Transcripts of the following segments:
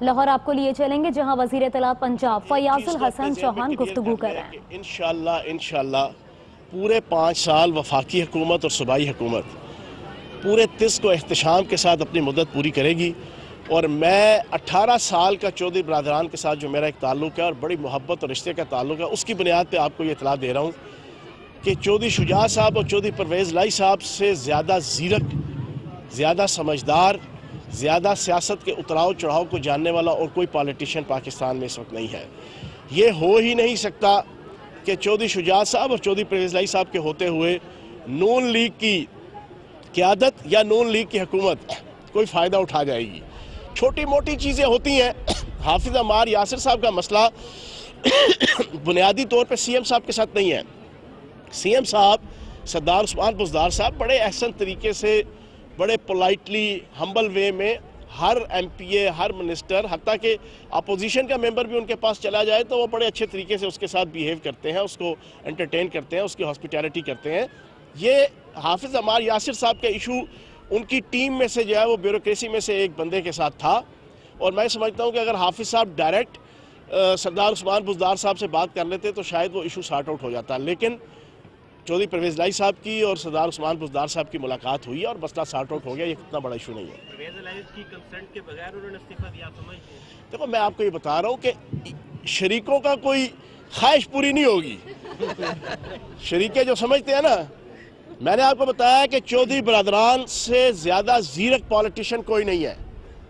लाहौर आपको लिए चलेंगे जहां वजीर इत्तलात पंजाब फयाजुल हसन चौहान गुफ्तगू कर रहे हैं। इंशाल्लाह पूरे 5 साल वफाकी हुकूमत और सूबाई हुकूमत पूरे तिस को एहतशाम के साथ अपनी मुद्दत पूरी करेगी। और मैं 18 साल का चौधरी बरादरान के साथ जो मेरा एक ताल्लुक़ है और बड़ी मोहब्बत और रिश्ते का ताल्लुक़ है, उसकी बुनियाद पे आपको ये इतला दे रहा हूँ कि चौधरी शुजा साहब और चौधरी परवेज़ लाई साहब से ज़्यादा ज़ीरक, ज़्यादा समझदार, ज़्यादा सियासत के उतराव चढ़ाव को जानने वाला और कोई पॉलिटिशियन पाकिस्तान में इस वक्त नहीं है। ये हो ही नहीं सकता कि चौधरी शुजा साहब और चौधरी परवेज़ लाई साहब के होते हुए नून लीग की क़यादत या नून लीग की हुकूमत कोई फ़ायदा उठा जाएगी। छोटी मोटी चीज़ें होती हैं। हाफिज़ अम्मार यासिर साहब का मसला बुनियादी तौर पे सीएम साहब के साथ नहीं है। सीएम साहब सरदार उस्मान बुज़दार साहब बड़े अहसन तरीके से, बड़े पोलाइटली, हम्बल वे में हर एमपीए, हर मिनिस्टर, हत्ता कि अपोजिशन का मेंबर भी उनके पास चला जाए तो वो बड़े अच्छे तरीके से उसके साथ बिहेव करते हैं, उसको एंटरटेन करते हैं, उसकी हॉस्पिटैलिटी करते हैं। ये हाफिज़ अम्मार यासिर साहब का इशू उनकी टीम में से जो है वो ब्यूरोक्रेसी में से एक बंदे के साथ था। और मैं समझता हूँ कि अगर हाफिज़ साहब डायरेक्ट सरदार उस्मान बुज़दार साहब से बात कर लेते तो शायद वो इशू सॉर्ट आउट हो जाता। लेकिन चौधरी परवेज़ लाई साहब की और सरदार उस्मान बुज़दार साहब की मुलाकात हुई और मसला सॉर्ट आउट हो गया। ये कितना बड़ा इशू नहीं है। परवेज़ लाई की कंसेंट के बगैर उन्होंने इस्तीफा दिया, समझते हैं? देखो, मैं आपको ये बता रहा हूँ कि शरीकों का कोई ख्वाहिश पूरी नहीं होगी। शरीके जो समझते हैं ना, मैंने आपको बताया कि चौधरी बरादरान से ज़्यादा ज़ीरक पॉलिटिशियन कोई नहीं है।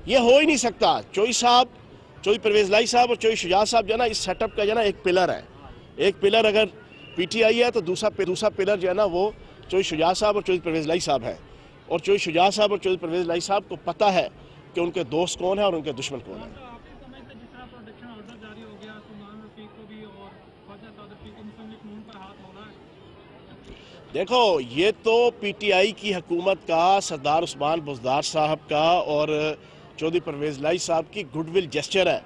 ये हो ही नहीं सकता। चौधरी साहब, चौधरी परवेज़ लाई साहब और चौधरी शुजा साहब जो है ना, इस सेटअप का जो है ना एक पिलर है। एक पिलर अगर पीटीआई है तो दूसरा पिलर जो है ना वो चौधरी शुजा साहब और चौधरी परवेज़ लाई साहब है। और चौधरी शुजा साहब और चौधरी परवेज़ लाई साहब को पता है कि उनके दोस्त कौन है और उनके दुश्मन कौन है। देखो, ये तो पीटीआई की हुकूमत का, सरदार उस्मान बुज़दार साहब का और चौधरी परवेज़ लाई साहब की गुडविल जेस्चर है।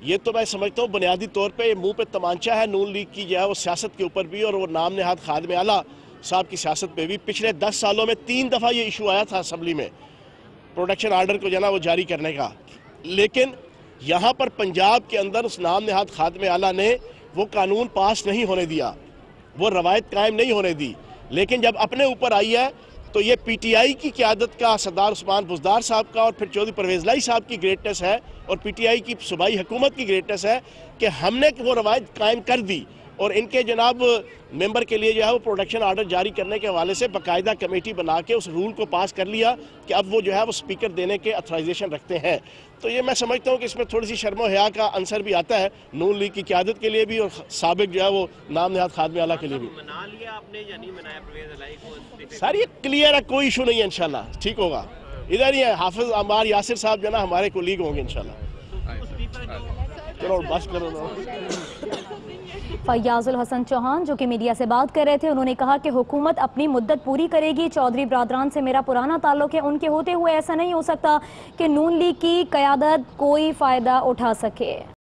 ये तो मैं समझता हूँ बुनियादी तौर पे मुंह पे तमांचा है नून लीग की जो है वो सियासत के ऊपर भी और वो नाम नहाद खादिम आला साहब की सियासत पे भी। पिछले 10 सालों में 3 दफ़ा ये इशू आया था असम्बली में प्रोटेक्शन आर्डर को जो है ना वो जारी करने का। लेकिन यहाँ पर पंजाब के अंदर उस नाम नहाद खादिम आला ने वो कानून पास नहीं होने दिया, वो रवायत कायम नहीं होने दी। लेकिन जब अपने ऊपर आई है तो ये पीटीआई की क़यादत का, सरदार उस्मान बुज़दार साहब का और फिर चौधरी परवेज़ लाई साहब की ग्रेटनेस है और पीटीआई की सूबाई हुकूमत की ग्रेटनेस है कि हमने वो रवायत कायम कर दी। और इनके जनाब मेंबर के लिए जो है वो प्रोटेक्शन आर्डर जारी करने के हवाले से बाकायदा कमेटी बना के उस रूल को पास कर लिया कि अब वो जो है वो स्पीकर देने के अथराइजेशन रखते हैं। तो ये मैं समझता हूँ कि इसमें थोड़ी सी शर्म और हया का अंसर भी आता है नून लीग की क़यादत के लिए भी और साबिक जो है वो नाम नहाद खादिम आला के लिए भी। मना लिया आपने या नहीं मनाया परवेज़ लाई को? सर ये क्लियर है, कोई इशू नहीं है, इंशाल्लाह ठीक होगा। इधर ही है हाफिज़ अम्मार यासिर साहब जो ना हमारे कोलीग होंगे इंशाल्लाह। चलो बस करो। फयाजुल हसन चौहान जो कि मीडिया से बात कर रहे थे, उन्होंने कहा कि हुकूमत अपनी मुद्दत पूरी करेगी। चौधरी बरादरान से मेरा पुराना ताल्लुक है, उनके होते हुए ऐसा नहीं हो सकता कि नून लीग की क़यादत कोई फ़ायदा उठा सके।